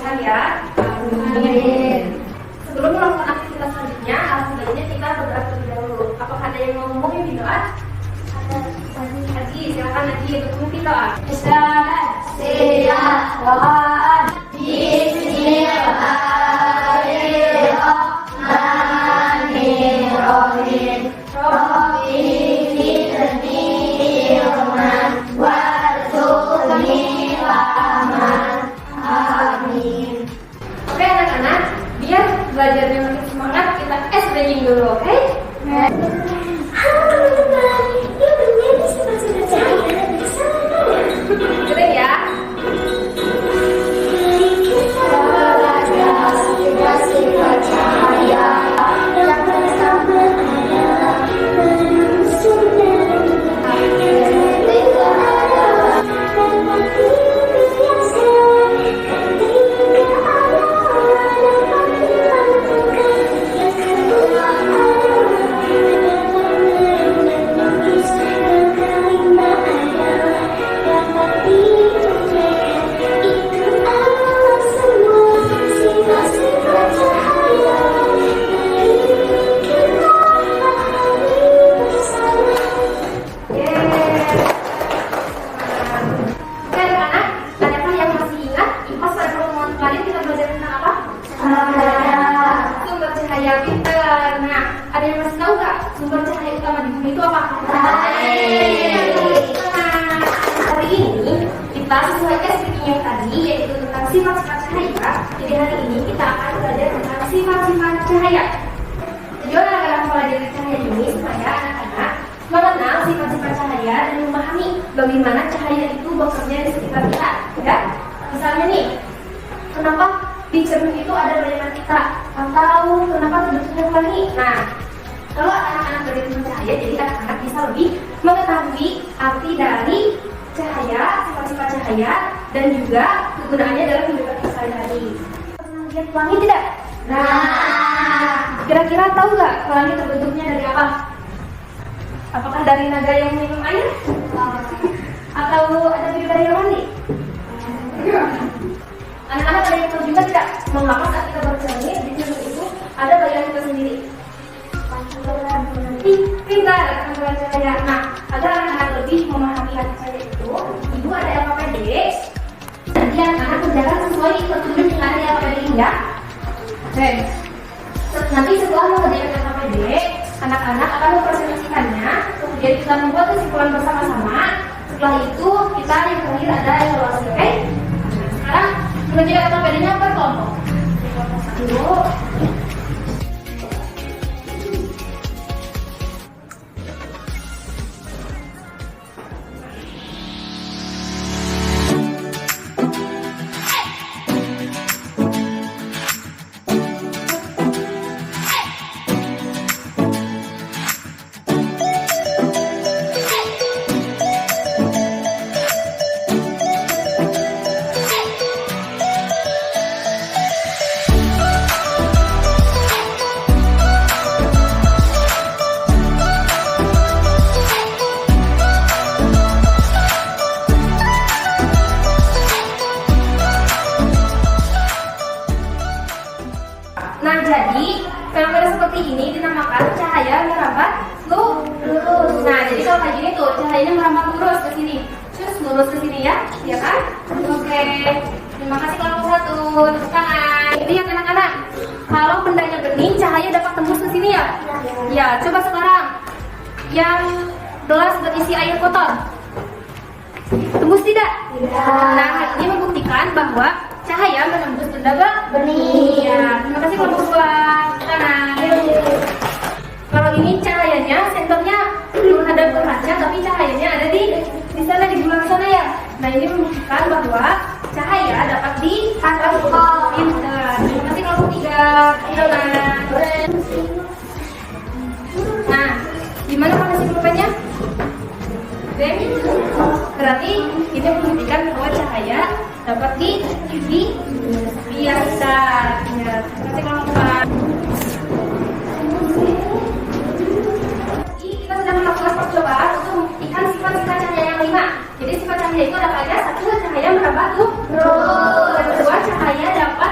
dimudahkan ya. Amin. Sebelum melakukan aktivitas selanjutnya, sebaiknya kita berdoa terlebih dahulu. Apakah ada yang mau ngomong yang doa? Ada. Haji, silakan Haji untuk memimpin doa. Oke anak-anak, biar belajarnya makin semangat, kita stretching dulu, oke? Halo teman-teman, yuk bernyanyi sifat-sifat cahaya bersama. Keren ya? Sifat-sifat cahaya yang bersama adalah mengusung dan ketika ada berbagi biasa, ketika ada dapat dilakukan yang kedua menembus kelima adalah dapat dipercaya. Itu adalah semua sifat-sifat cahaya yang ingin kita pahami bersama. Oke anak-anak, adakah yang masih ingat IPAS pada pertemuan kemarin kita belajar tentang apa? Sumber cahaya pintar. Nah, ada yang masih tahu nggak sumber cahaya utama di bumi itu apa? Nah, hari ini kita sesuai SPP yang tadi, yaitu tentang sifat-sifat cahaya. Jadi hari ini kita akan belajar tentang sifat-sifat cahaya. Tujuan agar mempelajari cahaya ini supaya anak-anak mengenal sifat-sifat cahaya dan memahami bagaimana cahaya itu bekerja di sekitar kita. Ya, misalnya nih, kenapa di cermin itu ada bayangan kita? Atau kenapa terbentuknya pelangi? Nah, kalau anak-anak belajar tentang cahaya, jadi anak-anak bisa lebih mengetahui arti dari cahaya, sifat-sifat cahaya, dan juga kegunaannya dalam kehidupan kita sehari-hari. Pernah lihat pelangi tidak? Nah, kira-kira tahu nggak pelangi terbentuknya dari apa? Apakah dari naga yang minum air? Atau ada bidadari yang mandi? Anak-anak ada yang tahu juga tidak mengapa saat kita bercermin di cermin itu ada bayangan kita sendiri? Pintar, pantulan cahaya. Nah, agar anak-anak lebih memahami arti cahaya itu, ibu ada LKPD. Nanti anak-anak kerjakan sesuai petunjuk yang ada di LKPD ini ya. Oke. Nanti setelah mengerjakan LKPD, anak-anak akan mempresentasikannya, kemudian kita membuat kesimpulan bersama-sama. Setelah itu kita yang terakhir ada evaluasi, oke? Sekarang mengerjakan LKPD-nya berkelompok. Kelompok satu. Nah, jadi fenomena seperti ini dinamakan cahaya merambat lurus. Nah, jadi kalau kayak gini tuh cahayanya merambat lurus ke sini, terus lurus ke sini ya, ya kan? Oke, terima kasih kelompok satu. Tepuk tangan. Lihat anak-anak, kalau bendanya bening, cahaya dapat tembus ke sini ya? Ya, coba sekarang yang gelas berisi air kotor, tembus tidak? Nah, ini membuktikan bahwa cahaya menembus benda bening. Ya, terima kasih kelompok dua. Kanan. Kalau ini cahayanya senternya menghadap ke kaca, tapi cahayanya ada di sana, di bulan sana ya. Nah, ini membuktikan bahwa cahaya dapat ditangkap. Pintar. Terima kasih kelompok tiga. Kanan. Nah, gimana kondisi pulpennya? Berarti ini membuktikan bahwa cahaya dapat biasa. Ya, terima kasih kelompok. Kita sedang melakukan percobaan untuk membuktikan sifat-sifat cahaya yang 5. Jadi sifat cahaya itu ada pada 1, cahaya merambat lurus. Kedua, cahaya dapat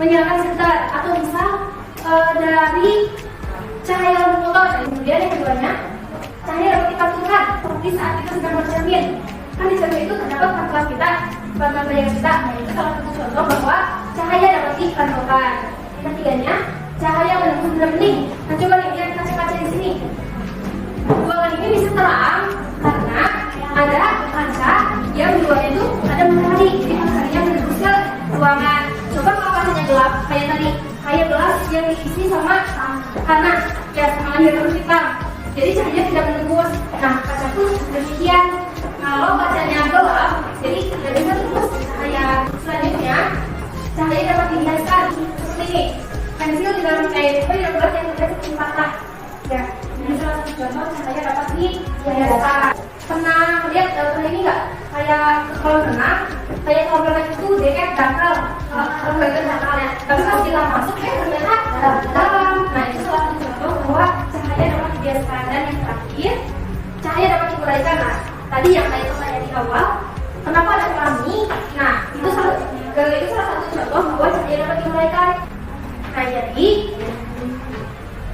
menyalakan sebentar atau bisa dari cahaya lampu motor. Dan kemudian yang keduanya, cahaya dapat dipantulkan seperti saat kita sedang bercermin. Kan di cermin itu terdapat pantulan kita, pantulan bayangan kita. Nah, itu salah satu contoh bahwa cahaya dapat dipantulkan. Yang ketiganya, cahaya menembus benda bening. Nah, coba lihat kaca-kaca di sini. Ruangan ini bisa terang karena ada kaca yang di luarnya itu ada matahari. Jadi mataharinya menembus ke ruangan. Coba kalau kacanya gelap kayak tadi, kayak gelas yang diisi sama tanah, ya sama air terus hitam. Jadi cahaya tidak menembus. Nah, kaca itu demikian. Kalau kacanya gelap, jadi tidak bisa tembus cahaya. Selanjutnya, cahaya dapat dihiaskan seperti ini. Pensil di dalam kain itu yang buat yang tidak seperti patah. Ya, ini salah satu contoh cahaya dapat dihiaskan. Pernah lihat pernah ini nggak? Kayak kolam renang, kayak kolam renang itu deket dangkal, kalau itu dangkalnya. Tapi pas kita masuk, ternyata dalam. Nah, itu salah satu contoh bahwa cahaya dapat dihiaskan. Dan yang terakhir, cahaya dapat diuraikan. Nah, tadi yang saya di awal, kenapa ada pelangi? Nah, itu salah satu contoh bahwa cahaya dapat diuraikan. Nah, jadi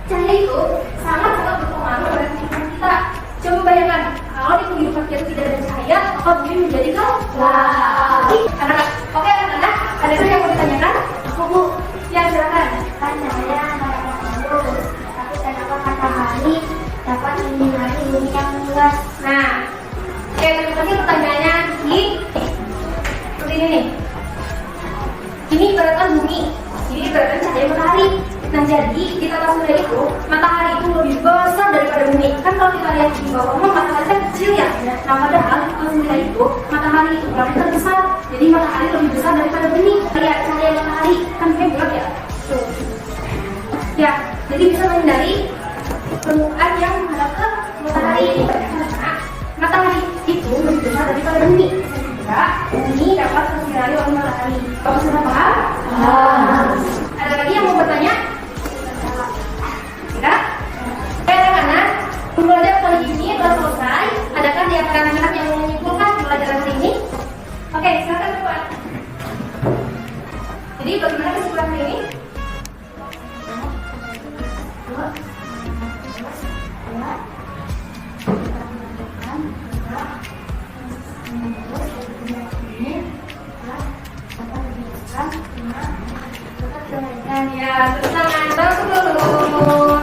cahaya itu sangat berpengaruh pada kehidupan kita. Coba bayangkan, kalau di kehidupan kita tidak ada cahaya, maka bumi menjadi gelap. Anak-anak, oke anak-anak, ada yang mau ditanyakan? Bu, ya silakan. Kan cahaya bagus, tapi kenapa matahari dapat menyinari bumi yang luas? Nah, oke, tadi pertanyaannya seperti ini nih. Ini ibaratkan bumi, ini ibaratkan cahaya matahari. Nah, jadi di tata surya itu matahari itu lebih besar daripada bumi. Kan kalau kita lihat di bawah, matahari kan kecil ya. Nah, padahal di tata surya itu matahari itu planet terbesar. Jadi matahari lebih besar daripada bumi. Lihat cahaya matahari kan kayak bulat ya. Tuh. Ya, jadi bisa menghindari permukaan yang menghadap ke matahari. Nah, matahari itu lebih besar daripada bumi. Sehingga bumi dapat tersinari oleh matahari. Kamu sudah paham? Ada lagi yang mau bertanya? Tidak? Anak-anak, pembelajaran kali ini telah selesai. Adakah di antara anak-anak yang mau menyimpulkan pembelajaran hari ini? Oke, silakan coba. Jadi bagaimana kesimpulan hari ini? Ya, tangan dulu.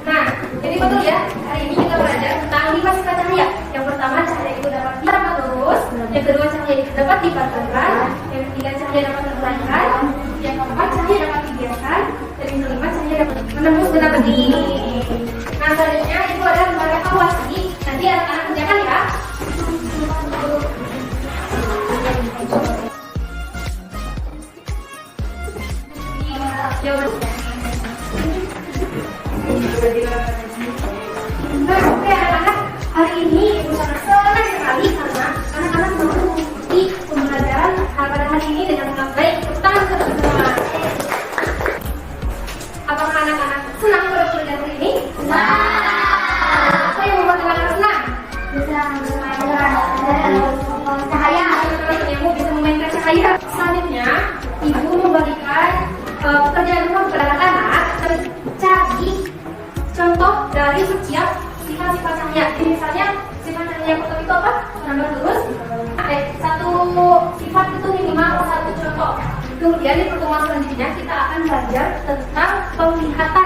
Nah, jadi betul ya. Hari ini kita belajar tentang 5 sifat cahaya. Yang pertama, cahaya itu dapat dipantulkan terus. Yang kedua, cahaya itu dapat dipantulkan. Yang ketiga, cahaya dapat teruraikan. Yang keempat, cahaya dapat dibiaskan. Dan yang kelima, cahaya dapat menembus benda bening. Nah, selanjutnya itu ada lembar evaluasi. Nanti anak-anak kerjakan ya. Nah, oke anak-anak, hari ini ibu sangat senang sekali karena anak-anak telah mengikuti pembelajaran pada hari ini dengan sangat baik. Tepuk tangan bersama-sama. Apakah anak-anak senang pada pembelajaran hari ini? Apa yang membuat anak-anak senang? Bisa memainkan cahaya. Ibu bisa memainkan cahaya. Selanjutnya, ibu memberikan pekerjaan rumah kepada anak-anak. Cari contoh dari setiap sifat-sifat cahaya. Misalnya sifat cahaya yang pertama itu apa? Menambah lurus. Satu sifat itu minimal satu contoh. Kemudian di pertemuan selanjutnya kita akan belajar tentang penglihatan.